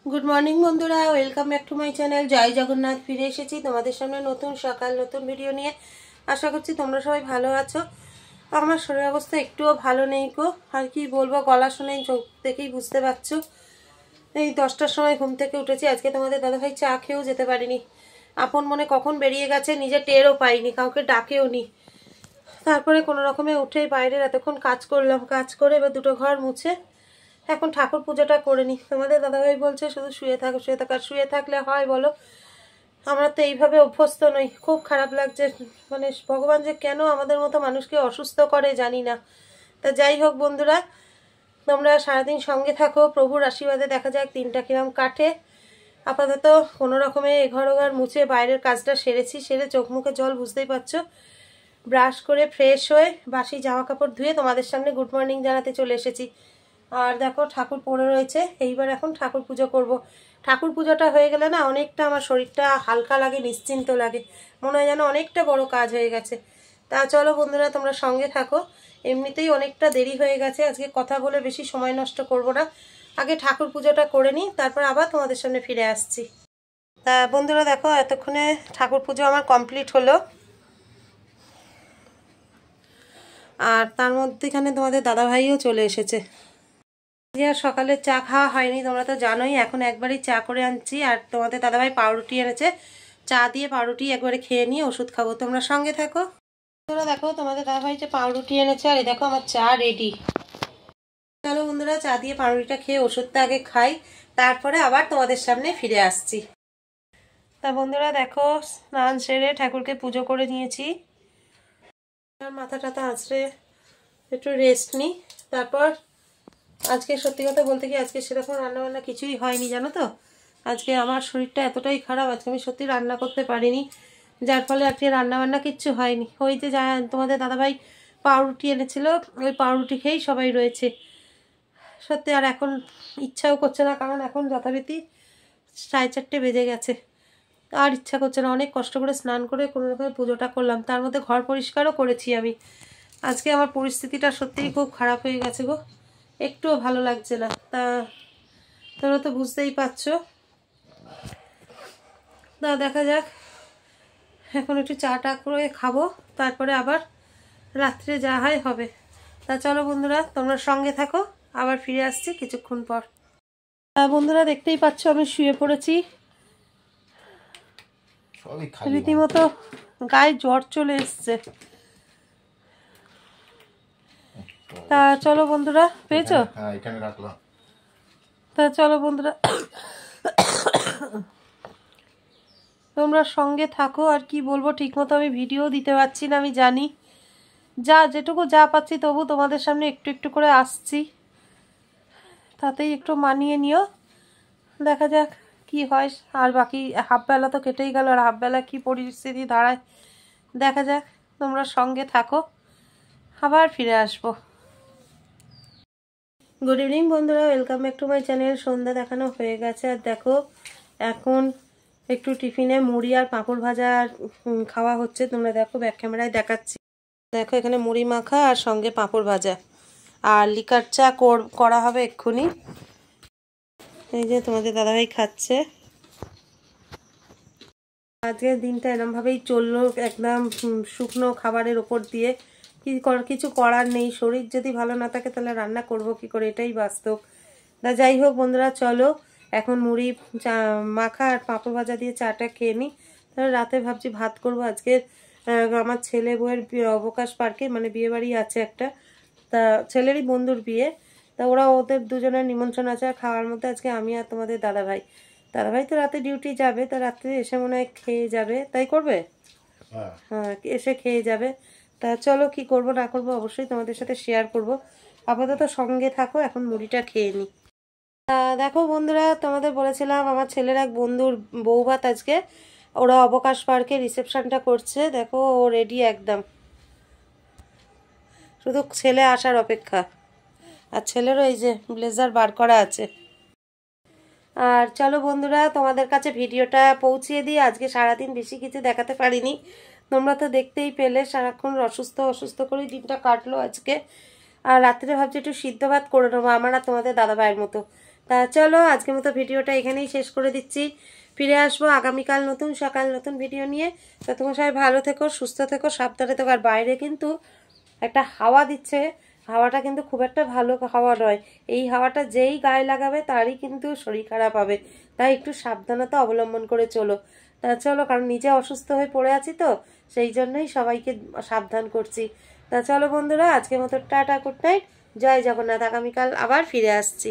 Good morning বন্ধুরা, welcome back to my channel. জয় জগন্নাথ। ফিরে এসেছি তোমাদের সামনে নতুন সকাল নতুন ভিডিও নিয়ে। আশা করছি তোমরা সবাই ভালো আছো। আমার শরীর অবস্থা একটুও ভালো নেই গো। আর কি বলবো, গলা শুনেই চোখ দেখেই বুঝতে পারছো। এই 10টার সময় ঘুম থেকে উঠেছি। আজকে তোমাদের দাদাভাই চা খেয়েও যেতে পারিনি। আপন মনে কখন বেরিয়ে গেছে নিজে টেরও পাইনি, কাউকে ডাকেও নি। তারপরে কোনো রকমে উঠেই বাইরের এতক্ষণ কাজ করলাম, কাজ করে এবার দুটো ঘর মুছে এখন ঠাকুর পুজোটা করে নি। তোমাদের দাদাভাই বলছে শুধু শুয়ে থাকো শুয়ে থাকো। আর শুয়ে থাকলে হয় বলো? আমরা তো এইভাবে অভ্যস্ত নই। খুব খারাপ লাগছে, মানে ভগবান যে কেন আমাদের মতো মানুষকে অসুস্থ করে জানি না। তা যাই হোক বন্ধুরা, তোমরা সারাদিন সঙ্গে থাকো। প্রভুর আশীর্বাদে দেখা যাক দিনটা কিরম কাটে। আপাতত কোনো রকমে এঘর ওঘর মুছে বাইরের কাজটা সেরেছি, সেরে চোখ মুখে জল বুঝতেই পারছো। ব্রাশ করে ফ্রেশ হয়ে বাসি জামা কাপড় ধুয়ে তোমাদের সামনে গুড মর্নিং জানাতে চলে এসেছি। আর দেখো ঠাকুর পড়ে রয়েছে, এইবার এখন ঠাকুর পুজো করব। ঠাকুর পুজোটা হয়ে গেলে না অনেকটা আমার শরীরটা হালকা লাগে, নিশ্চিন্ত লাগে, মনে হয় যেন অনেকটা বড় কাজ হয়ে গেছে। তা চলো বন্ধুরা, তোমরা সঙ্গে থাকো। এমনিতেই অনেকটা দেরি হয়ে গেছে, আজকে কথা বলে বেশি সময় নষ্ট করব না। আগে ঠাকুর পুজোটা করে নিই, তারপর আবার তোমাদের সামনে ফিরে আসছি। তা বন্ধুরা দেখো, এতক্ষণে ঠাকুর পুজো আমার কমপ্লিট হলো। আর তার মধ্যেখানে তোমাদের দাদাভাইও চলে এসেছে। আর সকালে চা খাওয়া হয়নি, তোমরা তো জানোই। এখন একবারই চা করে আনছি, আর তোমাদের দাদাভাই পাউরুটি এনেছে। চা দিয়ে পাউরুটি একবারে খেয়ে নিয়ে ওষুধ খাবো। তোমরা সঙ্গে থাকো। তোমরা দেখো তোমাদের দাদাভাই যে পাউরুটি এনেছে, আর এই দেখো আমার চা রেডি। চলো বন্ধুরা, চা দিয়ে পাউরুটিটা খেয়ে ওষুধটা আগে খাই, তারপরে আবার তোমাদের সামনে ফিরে আসছি। তা বন্ধুরা দেখো, স্নান সেরে ঠাকুরকে পুজো করে নিয়েছি। মাথা টাথা আঁচড়ে একটু রেস্ট নিই। তারপর আজকে সত্যি কথা বলতে কি, আজকে সেরকম রান্নাবান্না কিছুই হয়নি জানো তো। আজকে আমার শরীরটা এতটাই খারাপ, আজকে আমি সত্যি রান্না করতে পারিনি, যার ফলে আজকে রান্নাবান্না কিচ্ছু হয়নি। ওই যে তোমাদের দাদাভাই পাউরুটি এনেছিল, ওই পাউরুটি খেয়েই সবাই রয়েছে সত্যি। আর এখন ইচ্ছাও করছে না, কারণ এখন যথারীতি 4:30 বেজে গেছে। আর ইচ্ছা করছে না। অনেক কষ্ট করে স্নান করে কোনো রকমের পুজোটা করলাম, তার মধ্যে ঘর পরিষ্কারও করেছি আমি। আজকে আমার পরিস্থিতিটা সত্যিই খুব খারাপ হয়ে গেছে গো, একটুও ভালো লাগছে না। তা তোমরা তো বুঝতেই পারছো। তা দেখা যাক, এখন একটু চা টা করে খাবো, তারপরে আবার রাত্রে যা হয় হবে। তা চলো বন্ধুরা, তোমরা সঙ্গে থাকো, আবার ফিরে আসছি কিছুক্ষণ পর। বন্ধুরা দেখতেই পাচ্ছ আমি শুয়ে পড়েছি। রীতিমতো গায়ে জ্বর চলে এসছে। তা চলো বন্ধুরা, পেয়েছো? তা চলো বন্ধুরা, তোমরা সঙ্গে থাকো। আর কি বলবো, ঠিকমতো আমি ভিডিও দিতে পারছি না, আমি জানি। যেটুকু যা পাচ্ছি তবু তোমাদের সামনে একটু একটু করে আসছি, তাতেই একটু মানিয়ে নিও। দেখা যাক কি হয়। আর বাকি হাফবেলা তো কেটেই গেল, আর হাফবেলা কি পরিস্থিতি দাঁড়ায় দেখা যাক। তোমরা সঙ্গে থাকো, আবার ফিরে আসবো। গুড ইভিনিং বন্ধুরা, welcome back to my channel. সন্ধ্যা দেখানো হয়ে গেছে, আর দেখো এখন একটু টিফিনে মুড়ি আর পাঁপড় ভাজা খাওয়া হচ্ছে। তোমরা দেখো ব্যাক ক্যামেরায় দেখাচ্ছি। দেখো এখানে মুড়ি মাখা আর সঙ্গে পাঁপড় ভাজা, আর লিকার চা করা হবে এক্ষুনি। এই যে তোমাদের দাদাভাই খাচ্ছে। আজকের দিনটা এরমভাবেই চললো, একদম শুকনো খাবারের ওপর দিয়ে। কিছু করার নেই, শরীর যদি ভালো না থাকে তাহলে রান্না করব কি করে, এটাই বাস্তব। তা যাই হোক বন্ধুরা, চলো এখন মুড়ি মাখা আর পাঁপড় ভাজা দিয়ে চাটা খেয়ে নিই। তাহলে রাতে ভাবছি ভাত করব। আজকে আমার ছেলে বউয়ের অবকাশ পার্কে মানে বিয়ে বাড়ি আছে একটা, তা ছেলেরই বন্ধুর বিয়ে। তা ওদের দুজনের নিমন্ত্রণ আছে। আর খাওয়ার মধ্যে আজকে আমি আর তোমাদের দাদাভাই তো রাতে ডিউটি যাবে, তা রাত্রে এসে মনে হয় খেয়ে যাবে। তাই করবে? হ্যাঁ, এসে খেয়ে যাবে। তা চলো কি করব না করব অবশ্যই তোমাদের সাথে শেয়ার করব। আপাতত সঙ্গে থাকো, এখন মুড়িটা খেয়ে নিই। দেখো বন্ধুরা, তোমাদের বলেছিলাম আমার ছেলের এক বন্ধুর বৌভাত আজকে। ওরা অবকাশ পার্কে রিসেপশনটা করছে। দেখো ও রেডি একদম, শুধু ছেলে আসার অপেক্ষা। আর ছেলেরও এই যে ব্লেজার বার করা আছে। আর চলো বন্ধুরা, তোমাদের কাছে ভিডিওটা পৌঁছিয়ে দিই। আজকে সারাদিন বেশি কিছু দেখাতে পারিনি, তোমরা তো দেখতেই পেলে। সারাক্ষণ অসুস্থ অসুস্থ করেই দিনটা কাটলো আজকে। আর রাত্রে ভাবছি একটু সিদ্ধ ভাত করে নেবো, আমার আর তোমাদের দাদাভাইয়ের মতো। তা চলো আজকের মতো ভিডিওটা এখানেই শেষ করে দিচ্ছি। ফিরে আসবো আগামীকাল নতুন সকাল নতুন ভিডিও নিয়ে। তো তোমার সবাই ভালো থেকো, সুস্থ থেকো, সাবধানে থেকো। আর বাইরে কিন্তু একটা হাওয়া দিচ্ছে, হাওয়াটা কিন্তু খুব একটা ভালো হাওয়া নয়। এই হাওয়াটা যেই গায়ে লাগাবে তারই কিন্তু শরীর খারাপ হবে। তাই একটু সাবধানতা অবলম্বন করে চলো। তা চলো, কারণ নিজে অসুস্থ হয়ে পড়ে আছি তো সেই জন্যই সবাইকে সাবধান করছি। তা চলো বন্ধুরা, আজকের মতো টাটা, গুড নাইট, জয় জগন্নাথ। আগামীকাল আবার ফিরে আসছি।